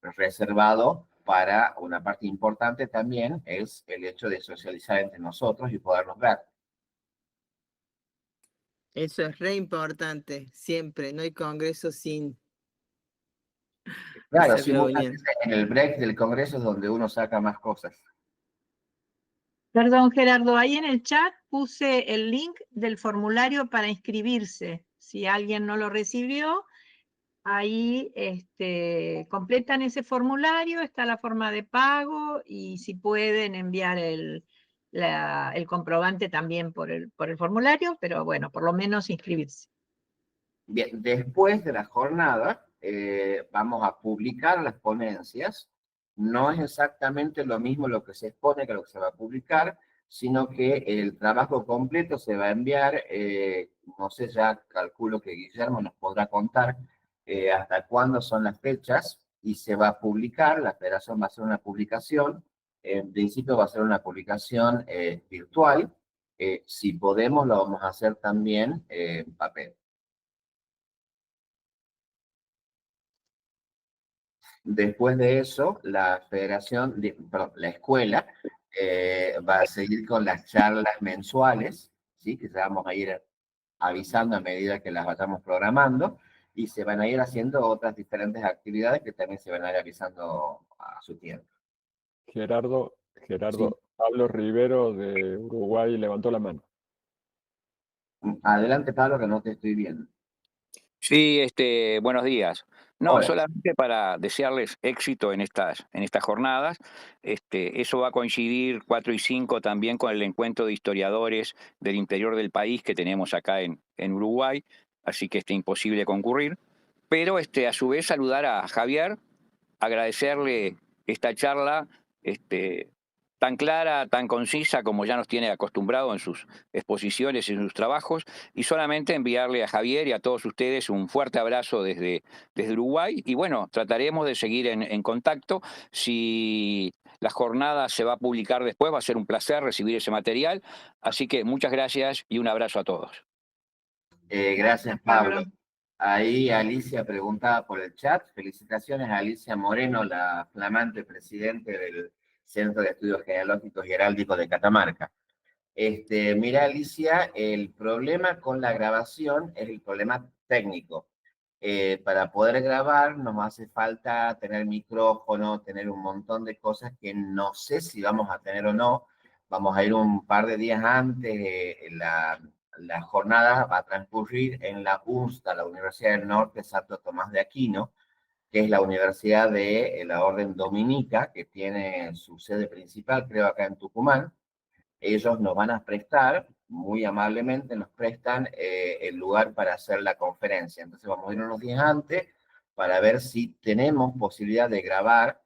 reservado para una parte importante también, es el hecho de socializar entre nosotros y podernos ver. Eso es re importante, siempre. No hay congreso sin Claro, esa sí, muchas reunión. veces en el break del Congreso es donde uno saca más cosas. Perdón, Gerardo, ahí en el chat puse el link del formulario para inscribirse. Si alguien no lo recibió, ahí completan ese formulario, está la forma de pago y si pueden enviar el comprobante también por el formulario, pero bueno, por lo menos inscribirse. Bien, después de la jornada vamos a publicar las ponencias. No es exactamente lo mismo lo que se expone que lo que se va a publicar, sino que el trabajo completo se va a enviar, no sé, ya calculo que Guillermo nos podrá contar hasta cuándo son las fechas, y se va a publicar, la federación va a hacer una publicación, en principio va a ser una publicación virtual, si podemos lo vamos a hacer también en papel. Después de eso, la federación, perdón, la escuela va a seguir con las charlas mensuales, ¿sí? Que ya vamos a ir avisando a medida que las vayamos programando, y se van a ir haciendo otras diferentes actividades que también se van a ir avisando a su tiempo. Gerardo, Sí. Pablo Rivero de Uruguay levantó la mano. Adelante, Pablo, que no te estoy viendo. Sí, buenos días. No, Hola. solamente para desearles éxito en estas jornadas. Eso va a coincidir 4 y 5 también con el encuentro de historiadores del interior del país que tenemos acá en Uruguay, así que imposible concurrir. Pero a su vez saludar a Javier, agradecerle esta charla, tan clara, tan concisa como ya nos tiene acostumbrado en sus exposiciones y en sus trabajos, y solamente enviarle a Javier y a todos ustedes un fuerte abrazo desde Uruguay, y bueno, trataremos de seguir en contacto. Si la jornada se va a publicar después, va a ser un placer recibir ese material, así que muchas gracias y un abrazo a todos. Gracias, Pablo. Ahí Alicia preguntaba por el chat. Felicitaciones a Alicia Moreno, la flamante presidente del Centro de Estudios Genealógicos y Heráldicos de Catamarca. Mira, Alicia, el problema con la grabación es el problema técnico. Para poder grabar nos hace falta tener micrófono, tener un montón de cosas que no sé si vamos a tener o no. Vamos a ir un par de días antes, la jornada va a transcurrir en la UNSTA, la Universidad del Norte Santo Tomás de Aquino, que es la universidad de la Orden Dominica, que tiene su sede principal, creo, acá en Tucumán. Ellos nos van a prestar, muy amablemente nos prestan el lugar para hacer la conferencia. Entonces vamos a ir unos días antes para ver si tenemos posibilidad de grabar,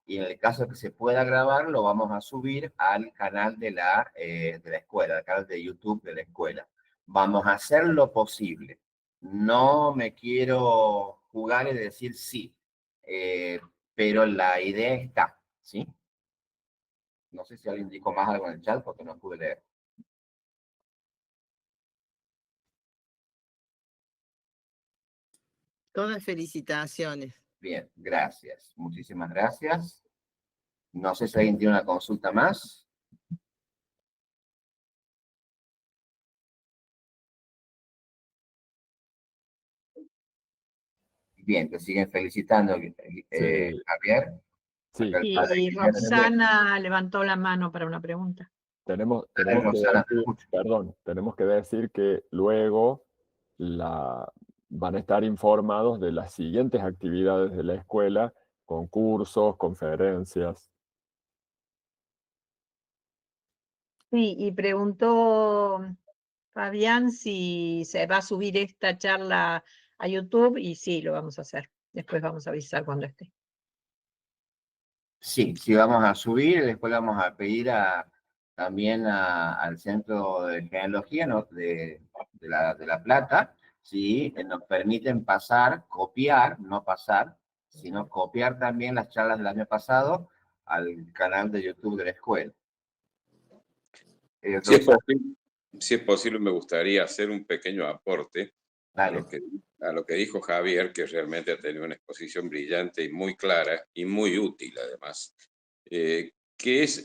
y en el caso que se pueda grabar, lo vamos a subir al canal de la escuela, al canal de YouTube de la escuela. Vamos a hacer lo posible. No me quiero jugar y decir sí, pero la idea está, ¿sí? No sé si alguien dijo más algo en el chat porque no pude leer. Todas felicitaciones. Bien, gracias. Muchísimas gracias. No sé si alguien tiene una consulta más. Bien, te siguen felicitando, Sí. Javier. Sí, Acá el Y padre Guillermo. Roxana levantó la mano para una pregunta. tenemos que Roxana, te decir, escucho. perdón, tenemos que decir que luego van a estar informados de las siguientes actividades de la escuela, concursos, conferencias. Sí, y preguntó Fabián si se va a subir esta charla a YouTube, y sí, lo vamos a hacer. Después vamos a avisar cuando esté. Sí, sí vamos a subir, después vamos a pedir también al Centro de Genealogía, ¿no? de la Plata, si nos permiten pasar, copiar, no pasar, sino copiar también las charlas del año pasado al canal de YouTube de la escuela. Si es Roxana, posible, si es posible, me gustaría hacer un pequeño aporte a dale. lo que dijo Javier, que realmente ha tenido una exposición brillante y muy clara y muy útil además, que es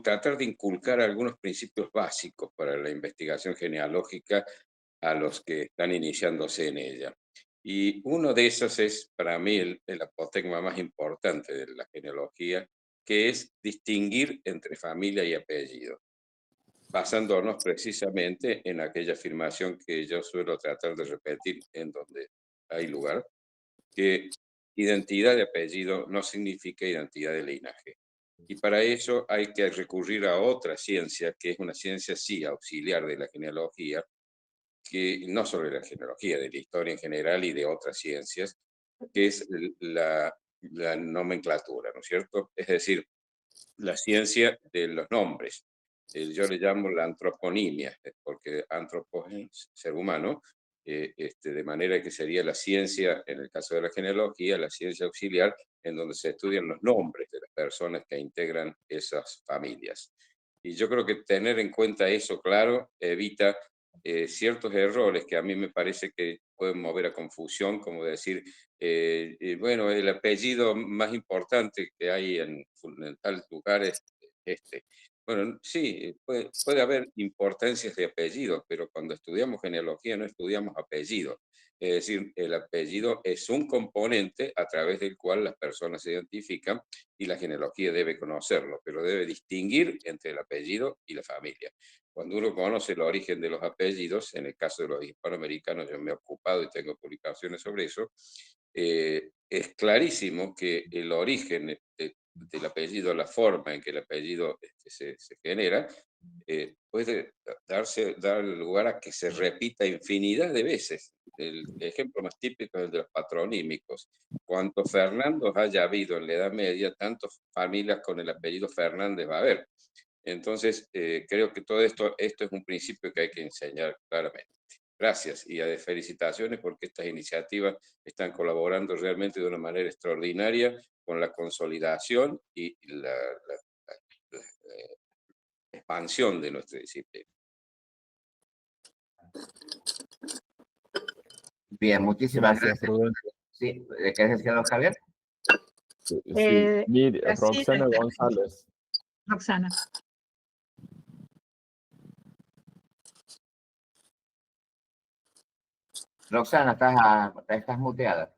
tratar de inculcar algunos principios básicos para la investigación genealógica a los que están iniciándose en ella. Y uno de esos es, para mí, el apotegma más importante de la genealogía, que es distinguir entre familia y apellido, basándonos precisamente en aquella afirmación que yo suelo tratar de repetir en donde hay lugar, que identidad de apellido no significa identidad de linaje. Y para eso hay que recurrir a otra ciencia, que es una ciencia sí auxiliar de la genealogía, que no solo de la genealogía, de la historia en general y de otras ciencias, que es la nomenclatura, ¿no es cierto? Es decir, la ciencia de los nombres. Yo le llamo la antroponimia, porque antropos es ser humano, de manera que sería la ciencia, en el caso de la genealogía, la ciencia auxiliar, en donde se estudian los nombres de las personas que integran esas familias. Y yo creo que tener en cuenta eso, claro, evita ciertos errores que a mí me parece que pueden mover a confusión, como decir, bueno, el apellido más importante que hay en tal lugar es este. Bueno, sí, puede haber importancias de apellido, pero cuando estudiamos genealogía no estudiamos apellido. Es decir, el apellido es un componente a través del cual las personas se identifican y la genealogía debe conocerlo, pero debe distinguir entre el apellido y la familia. Cuando uno conoce el origen de los apellidos, en el caso de los hispanoamericanos, yo me he ocupado y tengo publicaciones sobre eso, es clarísimo que el origen del apellido, la forma en que el apellido se genera, puede dar lugar a que se repita infinidad de veces. El ejemplo más típico es el de los patronímicos. Cuantos Fernandos haya habido en la Edad Media, tantas familias con el apellido Fernández va a haber. Entonces, creo que todo esto es un principio que hay que enseñar claramente. Gracias y felicitaciones porque estas iniciativas están colaborando realmente de una manera extraordinaria con la consolidación y la expansión de nuestra disciplina. Bien, muchísimas Gracias, gracias. Prudencio. Sí, ¿querés decir algo, Javier? Sí, Así Roxana es, González. Roxana. Roxana, estás muteada.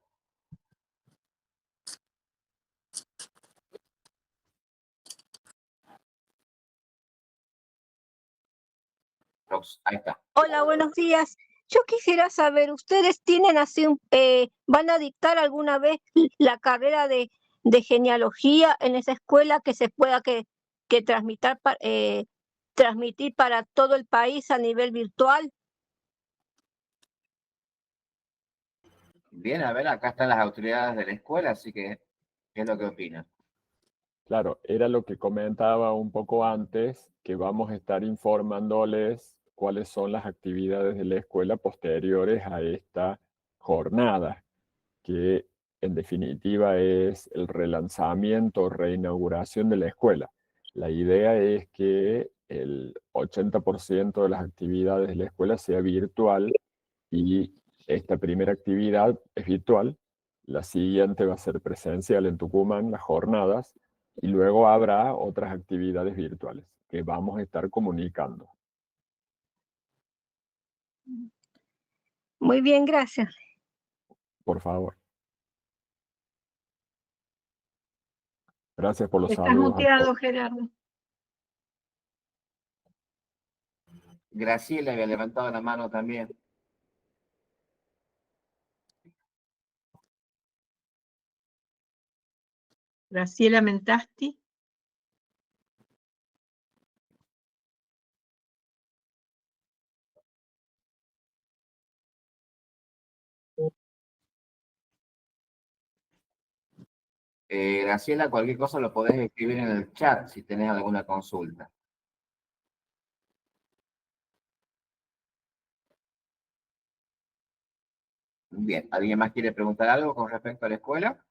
Ahí está. Hola, buenos días. Yo quisiera saber, ¿ustedes tienen así van a dictar alguna vez la carrera de genealogía en esa escuela que se pueda transmitir para todo el país a nivel virtual? Bien, a ver, acá están las autoridades de la escuela, así que, ¿qué es lo que opinan? Claro, era lo que comentaba un poco antes, que vamos a estar informándoles cuáles son las actividades de la escuela posteriores a esta jornada, que en definitiva es el relanzamiento o reinauguración de la escuela. La idea es que el 80% de las actividades de la escuela sea virtual y esta primera actividad es virtual, la siguiente va a ser presencial en Tucumán, las jornadas, y luego habrá otras actividades virtuales que vamos a estar comunicando. Muy bien, gracias. Por favor. Gracias por los Estás saludos. muteado, Gerardo. Graciela había levantado la mano también. Graciela Mentasti. Graciela, cualquier cosa lo podés escribir en el chat si tenés alguna consulta. Bien, ¿alguien más quiere preguntar algo con respecto a la escuela?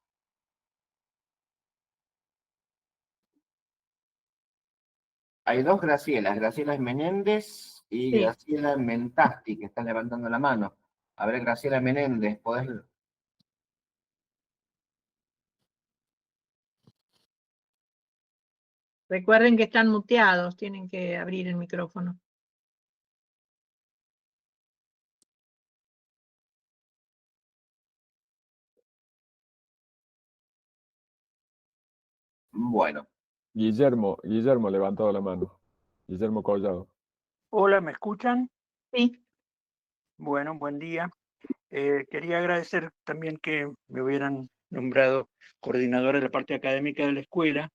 Hay dos Gracielas, Graciela Menéndez y Sí. Graciela Mentasti, que están levantando la mano. A ver, Graciela Menéndez, ¿podés? Recuerden que están muteados, tienen que abrir el micrófono. Bueno, Guillermo ha levantado la mano. Guillermo Collado. Hola, ¿me escuchan? Sí. Bueno, buen día. Quería agradecer también que me hubieran nombrado coordinadora de la parte académica de la escuela.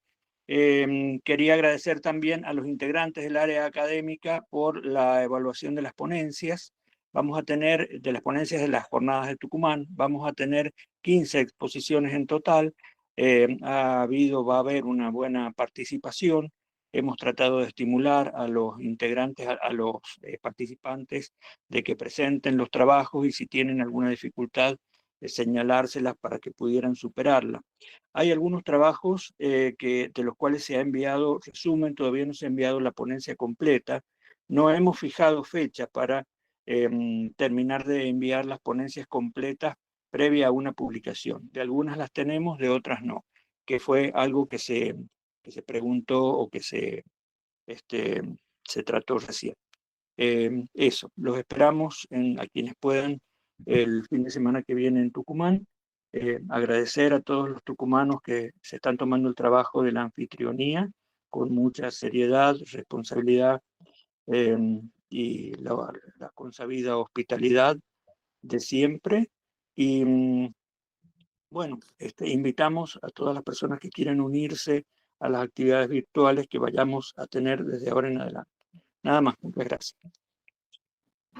Quería agradecer también a los integrantes del área académica por la evaluación de las ponencias. Vamos a tener, de las ponencias de las jornadas de Tucumán, vamos a tener 15 exposiciones en total. Va a haber una buena participación. Hemos tratado de estimular a los integrantes, a los participantes, de que presenten los trabajos y si tienen alguna dificultad, señalárselas para que pudieran superarla. Hay algunos trabajos de los cuales se ha enviado resumen, todavía no se ha enviado la ponencia completa. No hemos fijado fecha para terminar de enviar las ponencias completas previa a una publicación. De algunas las tenemos, de otras no, que fue algo que se preguntó o que se trató recién. Eso, los esperamos a quienes puedan el fin de semana que viene en Tucumán. Agradecer a todos los tucumanos que se están tomando el trabajo de la anfitrionía con mucha seriedad, responsabilidad y la consabida hospitalidad de siempre. Y bueno, invitamos a todas las personas que quieran unirse a las actividades virtuales que vayamos a tener desde ahora en adelante. Nada más, muchas gracias.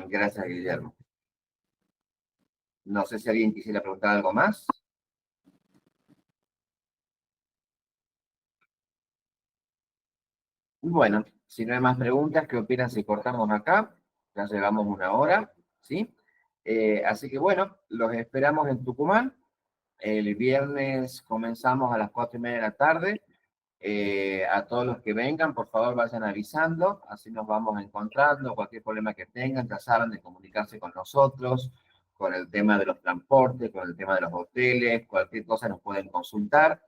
gracias, Guillermo. No sé si alguien quisiera preguntar algo más. Bueno, si no hay más preguntas, ¿qué opinan si cortamos acá? Ya llevamos una hora, ¿sí? Así que bueno, los esperamos en Tucumán. El viernes comenzamos a las 4:30 de la tarde. A todos los que vengan, por favor, vayan avisando, así nos vamos encontrando. Cualquier problema que tengan, ya saben de comunicarse con nosotros, con el tema de los transportes, con el tema de los hoteles, cualquier cosa nos pueden consultar.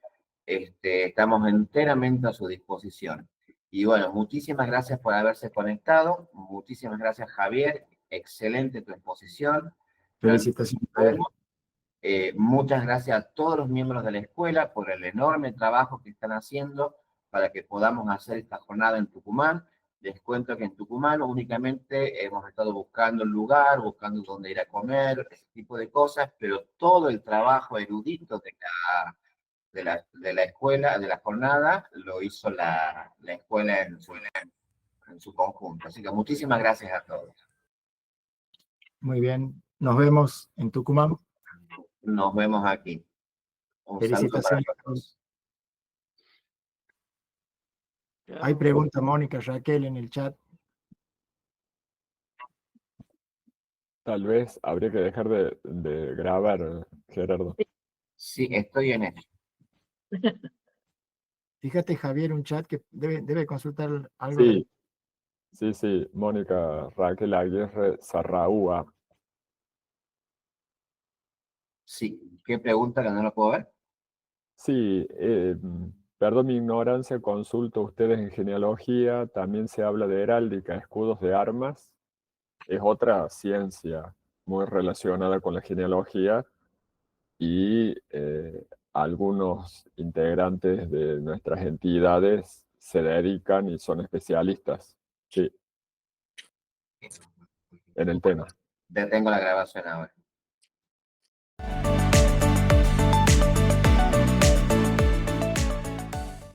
Estamos enteramente a su disposición. Y bueno, muchísimas gracias por haberse conectado. Muchísimas gracias, Javier. Excelente tu exposición. Felicitaciones. Muchas gracias a todos los miembros de la escuela por el enorme trabajo que están haciendo para que podamos hacer esta jornada en Tucumán. Les cuento que en Tucumán únicamente hemos estado buscando el lugar, buscando dónde ir a comer, ese tipo de cosas, pero todo el trabajo erudito de la escuela, de la jornada, lo hizo la escuela en su conjunto. Así que muchísimas gracias a todos. Muy bien. Nos vemos en Tucumán. Nos vemos aquí. Un saludo para Felicitaciones. todos. Hay pregunta, Mónica, Raquel, en el chat. Tal vez habría que dejar de grabar, Gerardo. Sí, estoy en eso. Fíjate, Javier, un chat que debe consultar algo. Sí, Mónica Raquel Aguirre Sarraúa. Sí, ¿qué pregunta que no lo puedo ver? Sí, perdón mi ignorancia, consulto ustedes en genealogía, también se habla de heráldica, escudos de armas, es otra ciencia muy relacionada con la genealogía y algunos integrantes de nuestras entidades se dedican y son especialistas, sí, en el tema. Detengo la grabación ahora.